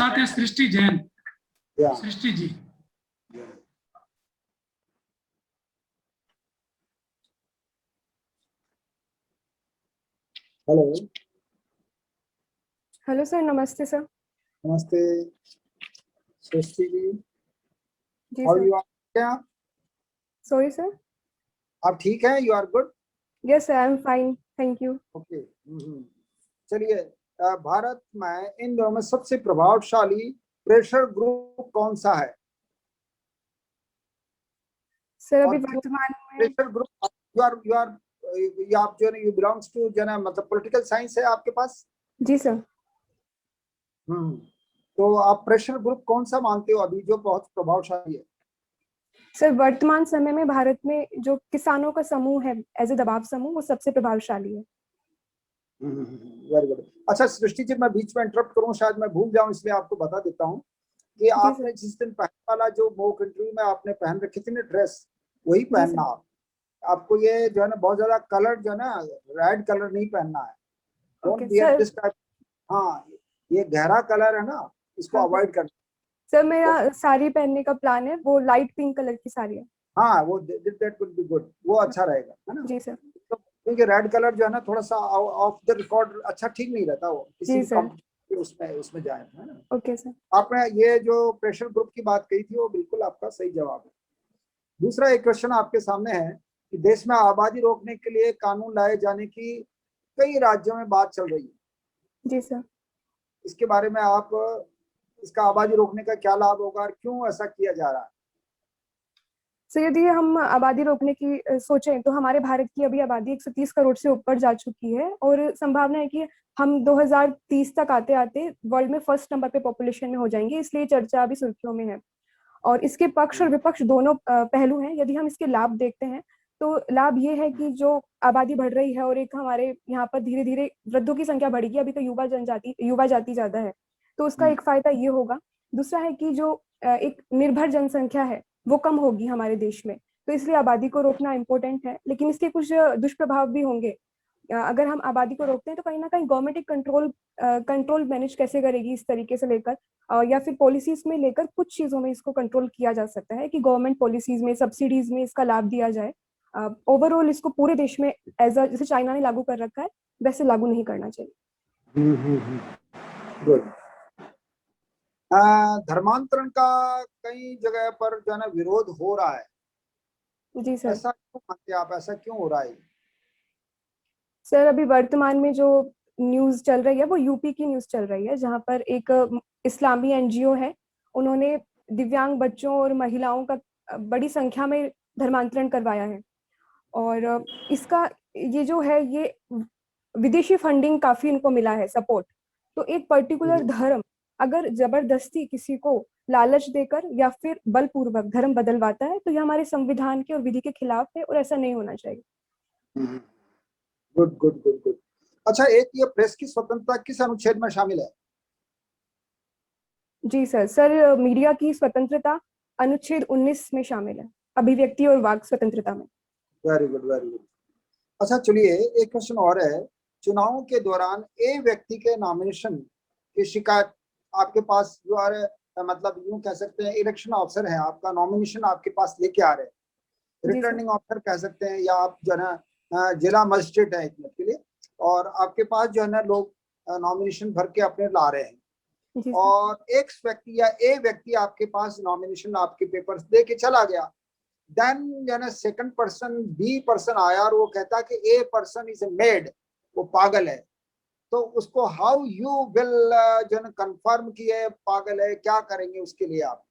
साथ हैं Srishti Jain. Srishti ji. Hello. Hello sir, नमस्ते सर। नमस्ते सृष्टि जी। जी और sir. You are? Sorry sir. आप ठीक हैं? You are good? Yes sir, I am fine, thank you. Okay. चलिए, भारत में इन दोनों में सबसे प्रभावशाली प्रेशर ग्रुप कौन सा है? सर अभी और वर्तमान में प्रेशर ग्रुप आप जो है यू बिलोंग्स टू जो है मतलब पॉलिटिकल साइंस है आपके पास? जी सर। तो आप प्रेशर ग्रुप कौन सा मानते हो अभी जो बहुत प्रभावशाली है? सर वर्तमान समय में भारत में जो किसानों का समूह है एज ए दबाव समूह, वो सबसे प्रभावशाली है। Very good. अच्छा सृष्टि जी, मैं बीच में इंटरप्ट करूं, शायद मैं भूल जाऊं, इसलिए आपको बता देता हूं कि आपने जिस दिन पहनने वाला जो मॉक इंटरव्यू में आपने पहन रखी थी ना ड्रेस, वही पहनना। आपको ये जो है ना बहुत ज्यादा कलर जो है ना रेड कलर नहीं पहनना है। Don't wear this type. हाँ, ये गहरा कलर है ना, इसको अवॉइड करना। सर मेरा साड़ी पहनने का प्लान है, वो लाइट पिंक कलर की साड़ी है। हाँ, वो दैट वुड बी गुड, वो अच्छा रहेगा, है ना? जी सर। तो क्योंकि रेड कलर जो है ना थोड़ा सा ऑफ द रिकॉर्ड अच्छा ठीक नहीं रहता, वो किसी भी कंपनी उसमें जाए, है ना? Okay sir. आपने ये जो प्रेशर ग्रुप की बात कही थी वो बिल्कुल आपका सही जवाब है। दूसरा एक क्वेश्चन आपके सामने है कि देश में आबादी रोकने के लिए कानून लाए जाने की कई राज्यों में बात चल रही है। जी सर। इसके बारे में आप, इसका आबादी रोकने का क्या लाभ होगा और क्यों ऐसा किया जा रहा है? सर यदि हम आबादी रोकने की सोचें तो हमारे भारत की अभी आबादी 130 करोड़ से ऊपर जा चुकी है और संभावना है कि हम 2030 तक आते आते वर्ल्ड में फर्स्ट नंबर पे पॉपुलेशन में हो जाएंगे, इसलिए चर्चा अभी सुर्खियों में है। और इसके पक्ष और विपक्ष दोनों पहलू हैं। यदि हम इसके लाभ देखते हैं तो लाभ ये है कि जो आबादी बढ़ रही है और एक हमारे यहाँ पर धीरे धीरे वृद्धों की संख्या बढ़ेगी, अभी तो युवा जाति ज्यादा है, तो उसका एक फायदा ये होगा। दूसरा है कि जो एक निर्भर जनसंख्या है वो कम होगी हमारे देश में, तो इसलिए आबादी को रोकना इम्पोर्टेंट है। लेकिन इसके कुछ दुष्प्रभाव भी होंगे। अगर हम आबादी को रोकते हैं तो कहीं ना कहीं गवर्नमेंट एक कंट्रोल मैनेज कैसे करेगी इस तरीके से लेकर, या फिर पॉलिसीज में लेकर कुछ चीजों में इसको कंट्रोल किया जा सकता है कि गवर्नमेंट पॉलिसीज में सब्सिडीज में इसका लाभ दिया जाए। ओवरऑल इसको पूरे देश में जैसे चाइना ने लागू कर रखा है वैसे लागू नहीं करना चाहिए। गुड। धर्मांतरण का कई जगह पर जो है ना विरोध हो रहा है। जी सर। ऐसा क्यों मानते हैं आप, ऐसा क्यों हो रहा है? सर अभी वर्तमान में जो न्यूज चल रही है वो यूपी की न्यूज चल रही है, जहां पर एक इस्लामी एनजीओ है, उन्होंने दिव्यांग बच्चों और महिलाओं का बड़ी संख्या में धर्मांतरण करवाया है। और इसका ये जो है ये विदेशी फंडिंग काफी इनको मिला है, सपोर्ट। तो एक पर्टिकुलर धर्म अगर जबरदस्ती किसी को लालच देकर या फिर बलपूर्वक धर्म बदलवाता है तो ये हमारे संविधान के और विधि के खिलाफ है और ऐसा नहीं होना चाहिए। Good good good good. अच्छा, एक ये प्रेस की स्वतंत्रता किस अनुच्छेद में शामिल है? जी सर मीडिया की स्वतंत्रता अनुच्छेद 19 में शामिल है, अभिव्यक्ति और वाक स्वतंत्रता में। Very good very good. अच्छा चलिए, एक क्वेश्चन और है। चुनावों के दौरान ए व्यक्ति के नॉमिनेशन की शिकायत आपके पास जो आ रहे, मतलब यूं कह सकते हैं इलेक्शन ऑफिसर है आपका, नॉमिनेशन आपके पास लेके आ रहे हैं, रिटर्निंग ऑफिसर कह सकते हैं, या आप जो है ना जिला मजिस्ट्रेट है के लिए, और आपके पास जो है ना लोग नॉमिनेशन भर के अपने ला रहे हैं, और एक व्यक्ति या ए व्यक्ति आपके पास नॉमिनेशन आपके पेपर्स दे के चला गया, देन जो है सेकंड पर्सन बी पर्सन आया और वो कहता कि ए पर्सन इज मेड, वो पागल है, तो उसको हाउ यू विल जो है कंफर्म कि ये पागल है, क्या करेंगे उसके लिए आप?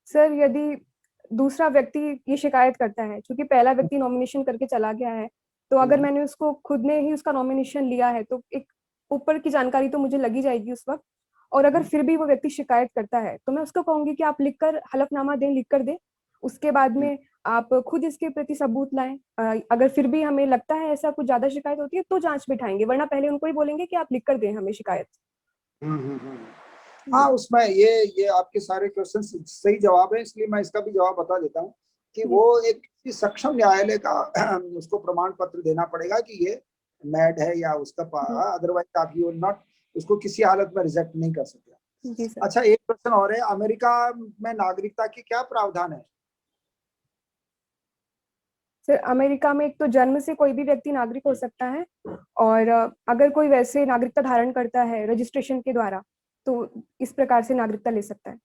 सर यदि दूसरा व्यक्ति ये शिकायत करता है, क्योंकि पहला व्यक्ति नॉमिनेशन करके चला गया है, तो अगर मैंने उसको खुद ने ही उसका नॉमिनेशन लिया है तो एक ऊपर की जानकारी तो मुझे लगी जाएगी उस वक्त। और अगर फिर भी वो व्यक्ति शिकायत करता है तो मैं उसको कहूंगी कि आप लिखकर हलफनामा दें, लिख कर दें, उसके बाद में आप खुद इसके प्रति सबूत लाएं। अगर फिर भी हमें लगता है ऐसा कुछ ज्यादा शिकायत होती है तो जांच बिठाएंगे, वरना पहले उनको ही बोलेंगे कि आप लिख कर दें हमें शिकायत। हाँ, उसमें ये आपके सारे क्वेश्चन सही जवाब है, इसलिए मैं इसका भी जवाब बता देता हूँ कि वो एक सक्षम न्यायालय का उसको प्रमाण पत्र देना पड़ेगा कि ये मैड है या उसका, अदरवाइज आप यू विल नॉट उसको किसी हालत में रिजेक्ट नहीं कर सकते। जी सर। अच्छा, एक क्वेश्चन और है, अमेरिका में नागरिकता की क्या प्रावधान है? सर अमेरिका में एक तो जन्म से कोई भी व्यक्ति नागरिक हो सकता है, और अगर कोई वैसे नागरिकता धारण करता है रजिस्ट्रेशन के द्वारा, तो इस प्रकार से नागरिकता ले सकता है।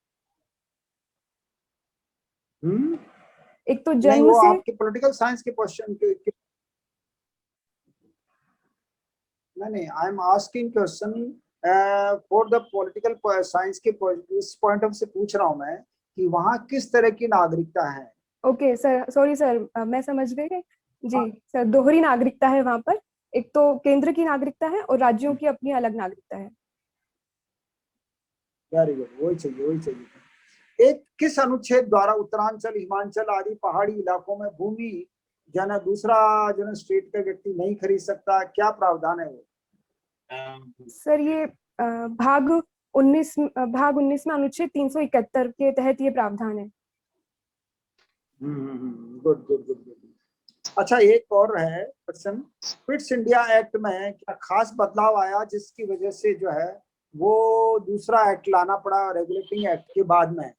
एक तो नहीं, जन्म वो से। आपके पॉलिटिकल साइंस के क्वेश्चन के नहीं, आई am asking question for the political science के इस पॉइंट ऑफ से पूछ रहा हूं मैं कि वहाँ किस तरह की नागरिकता है। ओके सर, सॉरी सर, मैं समझ गई। जी सर, दोहरी नागरिकता है वहां पर। एक तो केंद्र की नागरिकता है और राज्यों की अपनी अलग नागरिकता है। वेरी गुड, वही चाहिए, वही चाहिए। एक किस अनुच्छेद द्वारा उत्तरांचल, हिमाचल आदि पहाड़ी इलाकों में भूमि जन दूसरा जन स्टेट का व्यक्ति नहीं खरीद सकता, क्या प्रावधान है वो? सर ये भाग 19 में अनुच्छेद 371 के तहत ये प्रावधान है। Good good good good. अच्छा, एक और है क्वेश्चन, फिट्स इंडिया एक्ट में क्या खास बदलाव आया जिसकी वजह से जो है वो दूसरा एक्ट लाना पड़ा रेगुलेटिंग एक्ट के बाद में?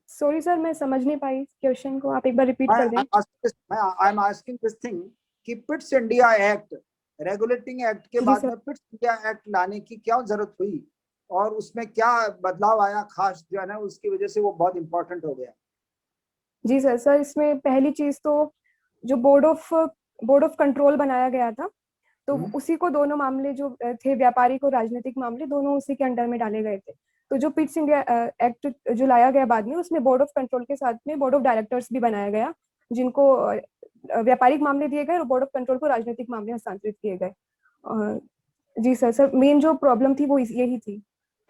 सॉरी सर, मैं समझ नहीं पाई क्वेश्चन को, आप एक बार रिपीट कर दें। I am asking this thing कि fits India act regulating act के जी बाद सर। में फिट्स इंडिया एक्ट लाने की क्या जरूरत हुई और उसमें क्या बदलाव आया खास जो है ना, उसकी वजह से वो बहुत इंपॉर्टेंट हो गया? जी सर, सर इसमें पहली चीज तो जो बोर्ड ऑफ कंट्रोल बनाया गया था, तो उसी को दोनों मामले जो थे, व्यापारिक और राजनीतिक मामले, दोनों उसी के अंडर में डाले गए थे। तो जो पिट्स इंडिया एक्ट जो लाया गया बाद में, उसमें बोर्ड ऑफ कंट्रोल के साथ में बोर्ड ऑफ डायरेक्टर्स भी बनाया गया, जिनको व्यापारिक मामले दिए गए और बोर्ड ऑफ कंट्रोल को राजनीतिक मामले हस्तांतरित किए गए। जी सर, सर मेन जो प्रॉब्लम थी वो यही थी।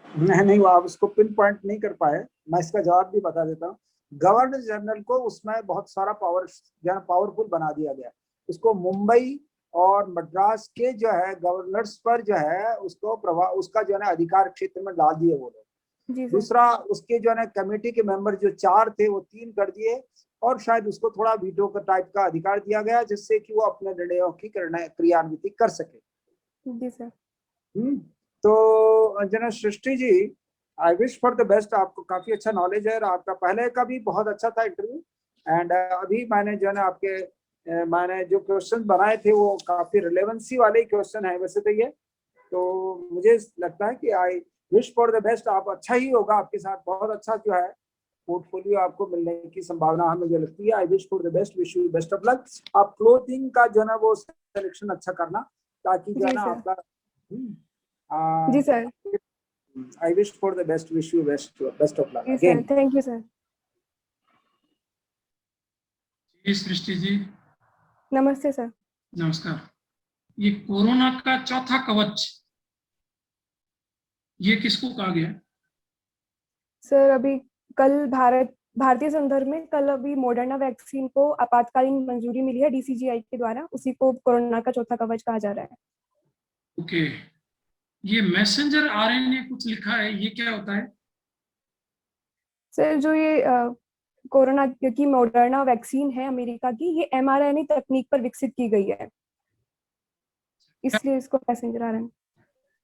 नहीं, वो आप उसको पिन पॉइंट नहीं कर पाए, मैं इसका जवाब भी बता देता हूँ। गवर्नर जनरल को उसमें बहुत सारा पावरफुल बना दिया गया, उसको मुंबई और मद्रास के जो है गवर्नर्स पर जो है उसको प्रभाव, उसका जो है ना अधिकार क्षेत्र में डाल दिए वो लोग। दूसरा, उसके जो है ना कमेटी के मेंबर जो 4 थे वो 3 कर दिए, और शायद उसको थोड़ा वीटो का टाइप का अधिकार दिया गया जिससे कि वो अपने निर्णयों की क्रियान्वित कर सके। जी सर। तो जना Srishti ji, I wish for the best. आपको काफी अच्छा नॉलेज है और आपका पहले का भी बहुत अच्छा था इंटरव्यू, एंड अभी मैंने जो है ना आपके मैंने जो क्वेश्चन बनाए थे वो काफी रिलेवेंसी वाले क्वेश्चन है वैसे तो ये, तो मुझे लगता है कि आई विश फॉर द बेस्ट। आप अच्छा ही होगा, आपके साथ बहुत अच्छा जो है पोर्टफोलियो आपको मिलने की संभावना हमें मुझे लगती है। आई wish for the best, wish you best of luck. आप क्लोथिंग का जो है ना वो सिलेक्शन अच्छा करना, ताकि जो है ना आपका जी sir. I wish for the best, wish you best of luck जी again. Sir, thank you sir. जी सृष्टि जी, नमस्ते सर। नमस्कार। ये कोरोना का चौथा कवच, ये किसको कहा गया? सर अभी कल भारतीय संदर्भ में कल अभी मॉडर्ना वैक्सीन को आपातकालीन मंजूरी मिली है DCGI के द्वारा, उसी को कोरोना का चौथा कवच कहा जा रहा है। ओके, ये मैसेंजर RNA कुछ लिखा है, ये क्या होता है? सर जो ये कोरोना की मॉडर्ना वैक्सीन है अमेरिका की, ये mRNA तकनीक पर विकसित की गई है, इसलिए इसको मैसेंजर RNA।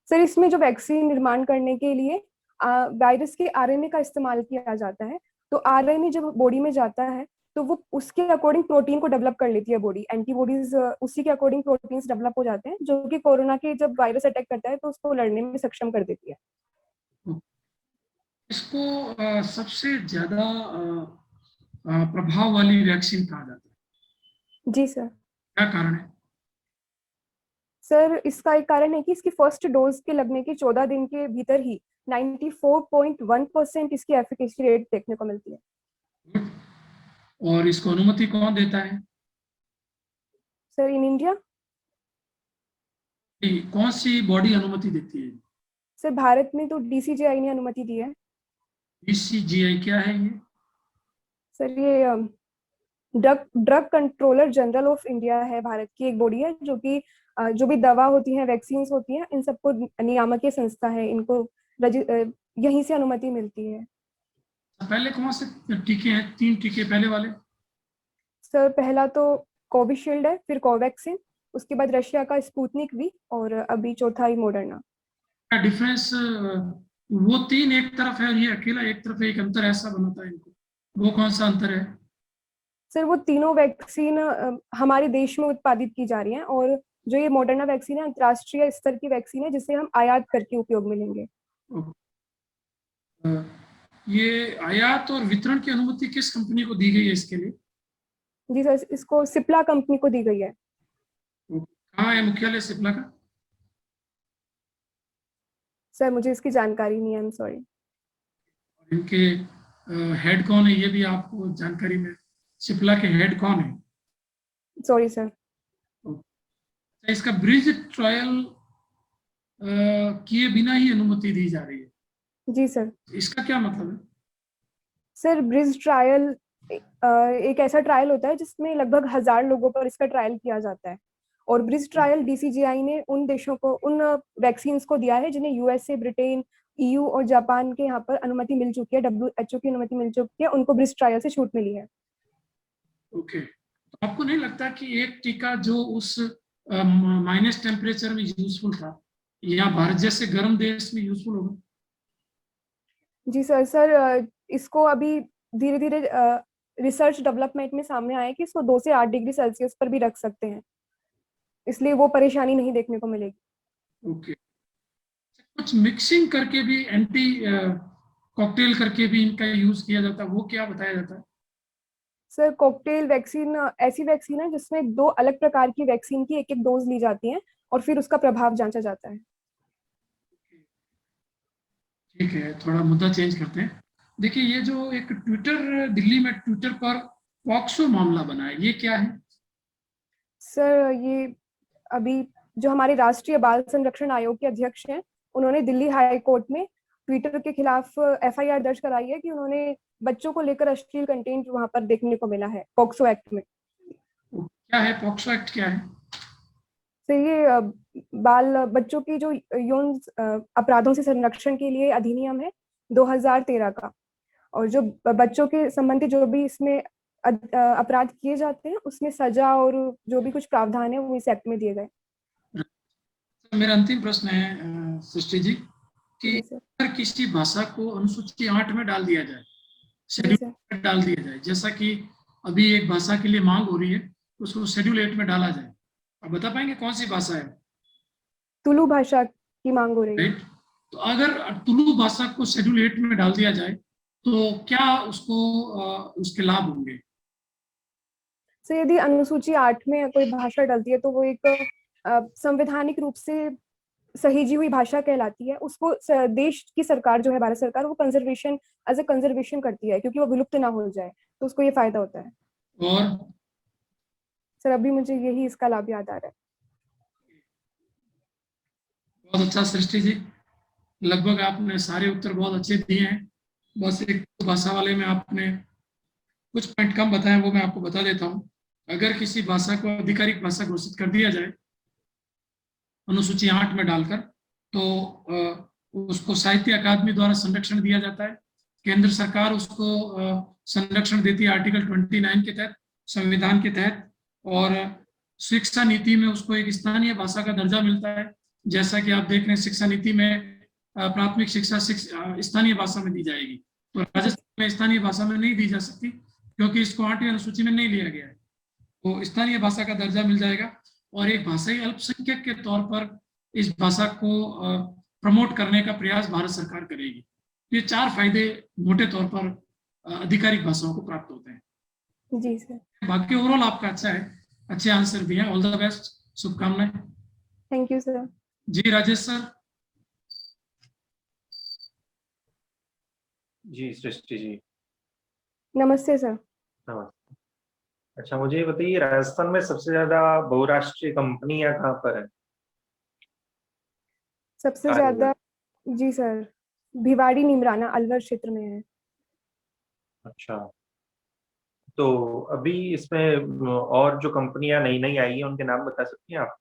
सर इसमें जो वैक्सीन निर्माण करने के लिए वायरस के RNA का इस्तेमाल किया जाता है। तो RNA जब बॉडी में जाता है तो वो उसके अकॉर्डिंग प्रोटीन को डेवलप कर लेती है बॉडी, एंटीबॉडीज उसी के अकॉर्डिंग प्रोटीन्स डेवलप हो जाते हैं, जो कि कोरोना के जब वायरस अटैक करता है तो उसको लड़ने में सक्षम कर देती है। इसको सबसे ज्यादा प्रभाव वाली वैक्सीन कहा जाता है। जी सर। क्या कारण है? सर इसका एक कारण है कि इसकी फर्स्ट डोज के लगने के 14 दिन के भीतर ही 94.1% इसकी एफिकेसी रेट देखने को मिलती है। और इसको अनुमति कौन देता है? Sir in India. कौन सी बॉडी अनुमति देती है? सर भारत में तो DCGI ने अनुमति दी है। DCGI क्या है ये? सर ये drug controller general of India है, भारत की एक बॉडी है जो कि जो भी दवा होती है, वैक्सीन होती है, इन सबको नियामकीय संस्था है, इनको यहीं से अनुमति मिलती है। पहले कौन से टीके हैं? 3 टीके पहले वाले। सर पहला तो कोविशील्ड है, फिर कोवैक्सीन, उसके बाद रशिया का स्पुतनिक V, और अभी चौथा ही मॉडर्ना। क्या डिफरेंस, वो तीन एक तरफ है और ये अकेला एक तरफ है, एक अंतर ऐसा बनाता है इनको, वो कौन सा अंतर है? सर वो तीनों वैक्सीन हमारे देश में उत्पादित की जा रही हैं, और जो ये मॉडर्ना वैक्सीन है अंतर्राष्ट्रीय स्तर की वैक्सीन है, जिसे हम आयात करके उपयोग में लेंगे। अ, ये आयात और वितरण की अनुमति किस कंपनी को दी गई है इसके लिए? जी सर, इसको सिप्ला कंपनी को दी गई है। कहाँ है मुख्यालय सिप्ला का? सर मुझे इसकी जानकारी नहीं है, आई एम सॉरी। इनके हेड कौन है ये भी आपको जानकारी में? सिप्ला के हेड कौन है? Sorry sir. इसका ब्रिज ट्रायल किए बिना ही अनुमति दी जा रही है, जी सर। इसका क्या मतलब है? सर ब्रिज ट्रायल एक ऐसा ट्रायल होता है जिसमें लगभग 1000 लोगों पर इसका ट्रायल किया जाता है, और ब्रिज ट्रायल डीसीजीआई ने उन देशों को, उन वैक्सीन को दिया है जिन्हें यूएसए, ब्रिटेन, ईयू और जापान के यहाँ पर अनुमति मिल चुकी है, WHO की अनुमति मिल चुकी है, उनको ब्रिज ट्रायल से छूट मिली है। ओके, तो आपको नहीं लगता कि एक टीका जो उस माइनस टेम्परेचर में यूजफुल था, या भारत जैसे गर्म देश में यूजफुल होगा? जी सर। सर इसको अभी धीरे धीरे रिसर्च डेवलपमेंट में सामने आया है कि इसको 2 से 8 डिग्री सेल्सियस पर भी रख सकते हैं, इसलिए वो परेशानी नहीं देखने को मिलेगी। ओके, कुछ मिक्सिंग करके भी, एंटी कॉकटेल करके भी इनका यूज किया जाता है, वो क्या बताया जाता है? सर कॉकटेल वैक्सीन ऐसी वैक्सीन है जिसमें 2 अलग प्रकार की वैक्सीन की एक एक डोज ली जाती है और फिर उसका प्रभाव जांचा जाता है। ठीक है, थोड़ा मुद्दा चेंज करते हैं। देखिए, ये जो एक ट्विटर, दिल्ली में ट्विटर पर पॉक्सो मामला बना है, ये क्या है? सर ये अभी जो हमारे राष्ट्रीय बाल संरक्षण आयोग के अध्यक्ष हैं, उन्होंने दिल्ली हाई कोर्ट में ट्विटर के खिलाफ एफआईआर दर्ज कराई है कि उन्होंने बच्चों को लेकर अश्लील कंटेंट वहां पर देखने को मिला है पॉक्सो एक्ट में। क्या है पॉक्सो एक्ट, क्या है? तो ये बच्चों की जो यौन अपराधों से संरक्षण के लिए अधिनियम है 2013 का, और जो बच्चों के संबंधी जो भी इसमें अपराध किए जाते हैं उसमें सजा और जो भी कुछ प्रावधान है वो इस एक्ट में दिए गए। मेरा अंतिम प्रश्न है सृष्टि जी, कि जी सर। अगर किसी भाषा को अनुसूची 8 में डाल दिया जाए, जी सर। शेड्यूल में डाल दिया जाए, जैसा कि अभी एक भाषा के लिए मांग हो रही है, उसको शेड्यूल 8 में डाला जाए, आप बता पाएंगे कौन सी भाषा है? तुलु भाषा की मांग हो रही है। राइट, तो अगर तुलु भाषा को शेड्यूल 8 में डाल दिया जाए तो क्या उसको उसके लाभ होंगे? सो यदि अनुसूची 8 में कोई भाषा डलती है तो वो एक संवैधानिक रूप से सहेजी हुई भाषा कहलाती है। उसको देश की सरकार जो है, भारत सरकार, वो कंजर्वेशन, एज ए कंजर्वेशन करती है क्योंकि वो विलुप्त ना हो जाए, तो उसको ये फायदा होता है। और सर अभी मुझे यही इसका लाभ याद आ रहा है। बहुत अच्छा सृष्टि जी, लगभग आपने सारे उत्तर बहुत अच्छे दिए हैं। बस एक भाषा वाले में आपने कुछ पॉइंट कम बताए, वो मैं आपको बता देता हूँ। अगर किसी भाषा को आधिकारिक भाषा घोषित कर दिया जाए अनुसूची 8 में डालकर, तो उसको साहित्य अकादमी द्वारा संरक्षण दिया जाता है। केंद्र सरकार उसको संरक्षण देती है आर्टिकल 29 के तहत, संविधान के तहत। और शिक्षा नीति में उसको एक स्थानीय भाषा का दर्जा मिलता है। जैसा कि आप देख रहे हैं, शिक्षा नीति में प्राथमिक शिक्षा स्थानीय भाषा में दी जाएगी, तो राजस्थान में स्थानीय भाषा में नहीं दी जा सकती क्योंकि इसको 8वीं अनुसूची में नहीं लिया गया है। तो स्थानीय भाषा का दर्जा मिल जाएगा, और एक भाषाई अल्पसंख्यक के तौर पर इस भाषा को प्रमोट करने का प्रयास भारत सरकार करेगी। ये 4 फायदे मोटे तौर पर आधिकारिक भाषाओं को प्राप्त होते हैं। जी सर। बाकी ओवरऑल आपका अच्छा है, अच्छे आंसर दिए, ऑल द बेस्ट, शुभकामनाएं। Thank you sir. जी राजेश सर। जी सृष्टि जी, नमस्ते सर। नमस्ते। अच्छा, मुझे ये बताइए, राजस्थान में सबसे ज्यादा बहुराष्ट्रीय कंपनियां कहाँ पर है? सबसे ज्यादा, जी सर, भिवाड़ी निमराना अलवर क्षेत्र में है। अच्छा, तो अभी इसमें और जो कंपनियां नई नई आई है उनके नाम बता सकती हैं आप?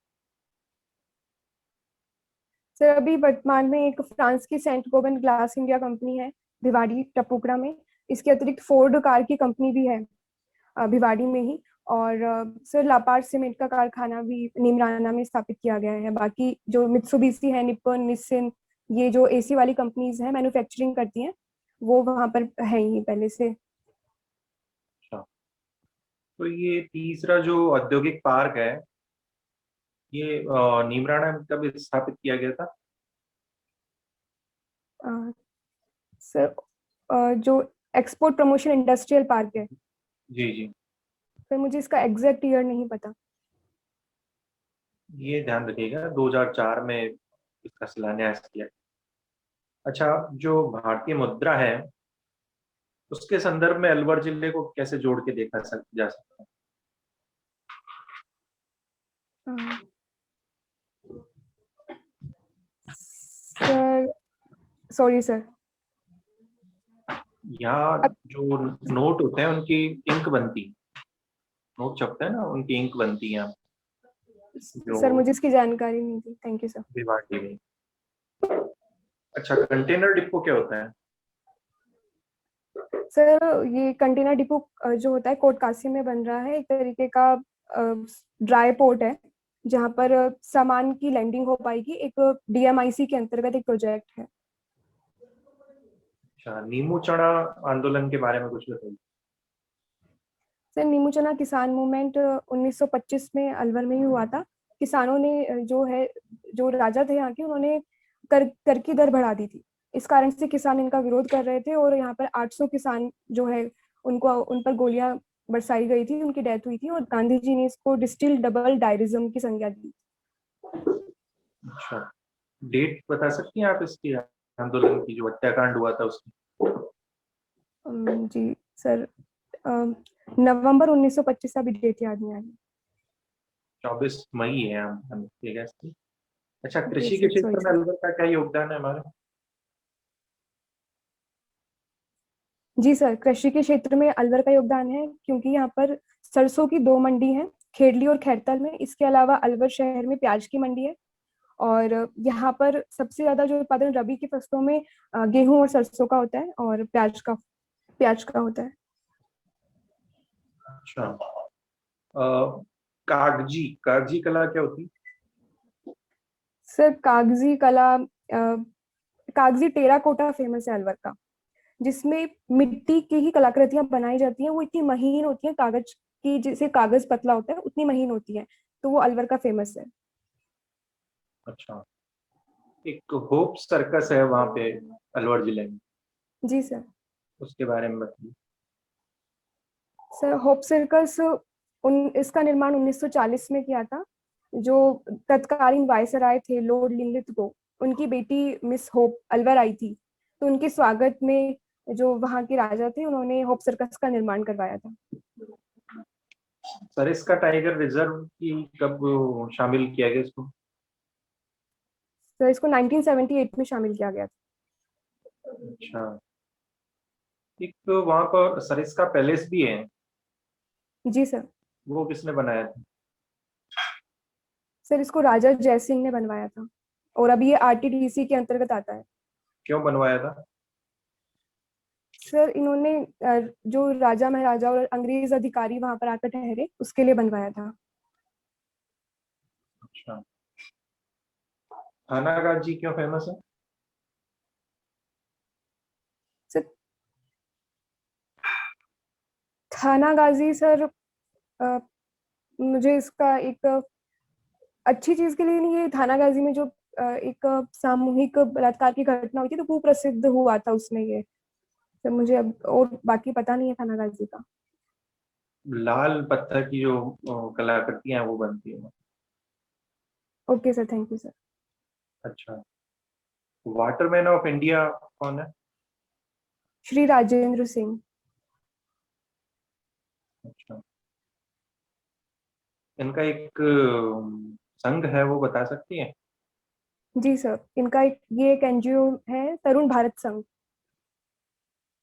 सर अभी वर्तमान में एक फ्रांस की Saint Gobain glass India company है भिवाड़ी टपुकड़ा में। इसके अतिरिक्त फोर्ड कार की कंपनी भी है भिवाड़ी में ही, और सर लापार्ड सीमेंट का कारखाना भी निमराना में स्थापित किया गया है। बाकी जो मित्सुबिशी है, निप्पन, निस्सिन, ये जो एसी वाली कंपनीज हैं मैन्युफैक्चरिंग करती हैं वो वहां पर है ही पहले से। अच्छा, तो ये तीसरा जो औद्योगिक पार्क है, ये नीमराणा में कब स्थापित किया गया था? सर जो एक्सपोर्ट प्रमोशन इंडस्ट्रियल पार्क है जी जी, सर, मुझे इसका एग्जैक्ट ईयर नहीं पता। ये ध्यान रखिएगा, 2004 में इसका शिलान्यास किया। अच्छा, जो भारतीय मुद्रा है उसके संदर्भ में अलवर जिले को कैसे जोड़ के जा सकता है? सर सॉरी सर, यहाँ जो नोट होते हैं उनकी इंक बनती, नोट छपते हैं ना, उनकी इंक बनती है सर मुझे इसकी जानकारी नहीं थी, थैंक यू सर। विभाग की नहीं। अच्छा, कंटेनर डिपो क्या होता है? सर ये कंटेनर डिपो जो होता है कोटकासी में बन रहा है, एक तरीके का ड्राई पोर्ट है जहाँ पर सामान की लैंडिंग हो पाएगी। एक डीएमआईसी के अंतर्गत एक प्रोजेक्ट है। अच्छा, नीमू चढ़ा आंदोलन के बारे में कुछ बताइए। सर नीमू चना किसान मूवमेंट 1925 में अलवर में ही हुआ था। किसानों ने जो राजा थे यहाँ के, उन्होंने कर की दर बढ़ा दी थी। इस कारण से किसान इनका विरोध कर रहे थे और यहाँ पर 800 किसान जो है उनको उन पर गोलियां बरसाई गई थी, उनकी डेथ हुई थी और गांधी जी ने इसको डिस्टिल डबल डायरिज्म की संज्ञा दी। अच्छा, डेट बता सकती हैं आप इसकी, आंदोलन की जो हत्याकांड हुआ था उसकी? जी सर, नवंबर 1925, अभी डेट याद नहीं आ रही। 24 मई है हम ठीक है इसकी। अच्छा, जी कृषि के सर, सॉरी क्षेत्र में सर। अलवर का क्या योगदान है हमारा? जी सर, कृषि के क्षेत्र में अलवर का योगदान है क्योंकि यहाँ पर सरसों की 2 मंडी हैं, खेड़ली और खैरतल में। इसके अलावा अलवर शहर में प्याज की मंडी है और यहाँ पर सबसे ज्यादा जो उत्पादन रबी की फसलों में गेहूं और सरसों का होता है और प्याज का होता है। अच्छा, कागजी कागजी कला क्या होती? सर कागजी कला, कागजी टेराकोटा फेमस है अलवर का, जिसमें मिट्टी की ही कलाकृतियां बनाई जाती हैं। वो इतनी महीन होती हैं, कागज की जैसे कागज पतला होता है उतनी महीन होती है, तो वो अलवर का फेमस है। अच्छा, एक होप सर्कस है वहां पे अलवर जिले में, जी सर। उसके बारे में बताइए। सर होप सर्कस इसका निर्माण 1940 में किया था। जो तत्कालीन वायसराय थे लॉर्ड लिनलिथ, उनकी बेटी मिस होप अलवर आई थी, तो उनके स्वागत में जो वहाँ के राजा थे उन्होंने होप सर्कस का निर्माण करवाया था। सरिस्का टाइगर रिजर्व की कब शामिल किया गया इसको? तो इसको 1978 में शामिल किया गया था। अच्छा, एक तो वहां पर सरिस्का पैलेस भी है, जी सर। वो किसने बनाया था? सर इसको राजा जयसिंह ने बनवाया था और अभी ये आरटीडीसी के अंतर्गत आता है। क्यों बनवाया था? सर इन्होंने जो राजा महाराजा और अंग्रेज अधिकारी वहां पर आकर ठहरे उसके लिए बनवाया था। अच्छा, थानागाजी जी क्यों फेमस है? सर थानागाजी सर, मुझे इसका एक अच्छी चीज के लिए नहीं, ये थानागाजी में जो एक सामूहिक बलात्कार की घटना हुई थी तो कुप्रसिद्ध हुआ था उसमें ये। सर मुझे अब और बाकी पता नहीं है थानागाजी का। लाल पत्थर की जो कलाकृतियां हैं वो बनती है। Okay sir, thank you sir. अच्छा, वाटरमैन ऑफ इंडिया कौन है? श्री राजेंद्र सिंह। अच्छा, इनका एक संघ है, वो बता सकती है? जी सर, इनका ये एक एनजीओ है, तरुण भारत संघ।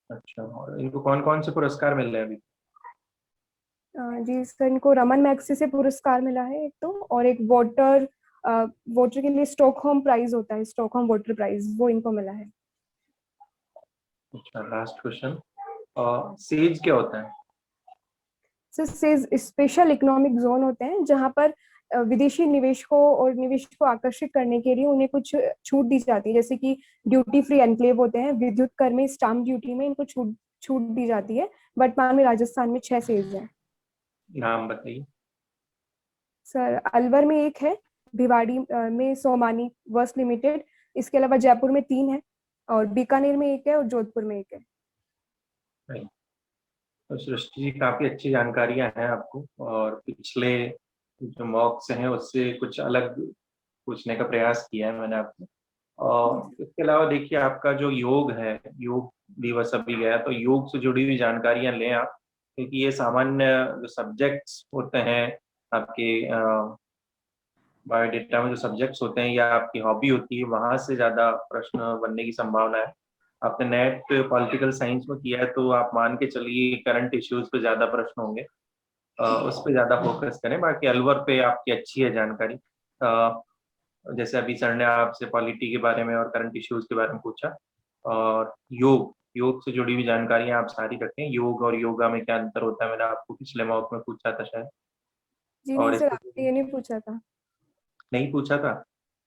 अच्छा, और इनको कौन कौन से पुरस्कार मिल रहे हैं अभी? जी सर, इनको रमन मैग्सेसे पुरस्कार मिला है एक तो, और एक वोटर के लिए स्टॉकहोम प्राइज होता है, स्टॉकहोम वोटर प्राइज, वो इनको मिला है। अच्छा, लास्ट क्वेश्चन, सेज क्या होता है? सर स्पेशल इकोनॉमिक जोन होते हैं जहाँ पर विदेशी निवेशकों और निवेश को आकर्षित करने के लिए उन्हें कुछ छूट दी जाती है, जैसे कि ड्यूटी फ्री एनक्लेव होते हैं, विद्युत कर में, स्टाम्प ड्यूटी में इनको छूट दी जाती है। वर्तमान में राजस्थान में 6 सेज हैं। नाम बताइए। सर अलवर में एक है, भिवाड़ी में सोमानी वर्स लिमिटेड, इसके अलावा जयपुर में 3 है, और बीकानेर में एक है, और जोधपुर में एक है। तो सृष्टि जी, काफी अच्छी जानकारियां हैं आपको, और पिछले जो मॉक्स हैं उससे कुछ अलग पूछने का प्रयास किया है मैंने आपको। और इसके अलावा देखिए, आपका जो योग है, योग दिवस अभी गया, तो योग से जुड़ी हुई जानकारियां लें आप, क्योंकि ये सामान्य जो सब्जेक्ट्स होते हैं आपके बायोडेटा में, जो सब्जेक्ट्स होते हैं या आपकी हॉबी होती है, वहां से ज्यादा प्रश्न बनने की संभावना है। आपने नेट पॉलिटिकल साइंस में किया है तो आप मान के चलिए करंट इश्यूज पे ज्यादा प्रश्न होंगे, उस पे ज्यादा फोकस करें। बाकी अलवर पे आपकी अच्छी है जानकारी। जैसे अभी सर ने आपसे पॉलिटी के बारे में और करंट इश्यूज के बारे में पूछा, और योग से जुड़ी हुई जानकारियां आप सारी रखें। योग और योगा में क्या अंतर होता है, मैंने आपको पिछले मॉक में पूछा था शायद। जी नहीं और सर, इससे आपने ये नहीं पूछा था। नहीं पूछा था?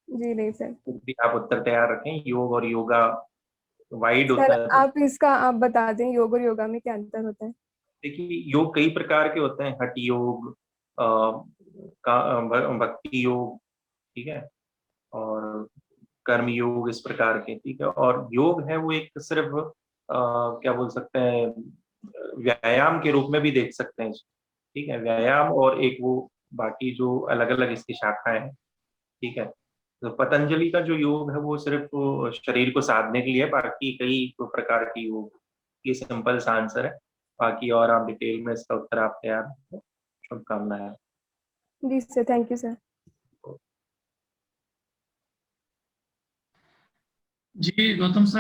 जी नहीं सर। तो भी आप उत्तर तैयार रखें। योग और योगा वाइड सर होता है, तो आप बता दें योग और योगा में क्या अंतर होता है। देखिए योग कई प्रकार के होते हैं। हठ योग, भक्ति योग, ठीक है, और कर्म योग, इस प्रकार के, ठीक है। और योग है वो एक सिर्फ क्या बोल सकते हैं, व्यायाम के रूप में भी देख सकते हैं, ठीक है, व्यायाम, और एक वो बाकी जो अलग अलग इसकी शाखाएं हैं, ठीक है। तो पतंजलि का जो योग है वो सिर्फ शरीर को साधने के लिए है, बाकी कई प्रकार की योग। ये सिंपल सा आंसर है। बाकी और आप डिटेल में इसका उत्तर आप तैयार रखें। शुभकामनाएं। जी सर, थैंक यू सर। जी गौतम सर,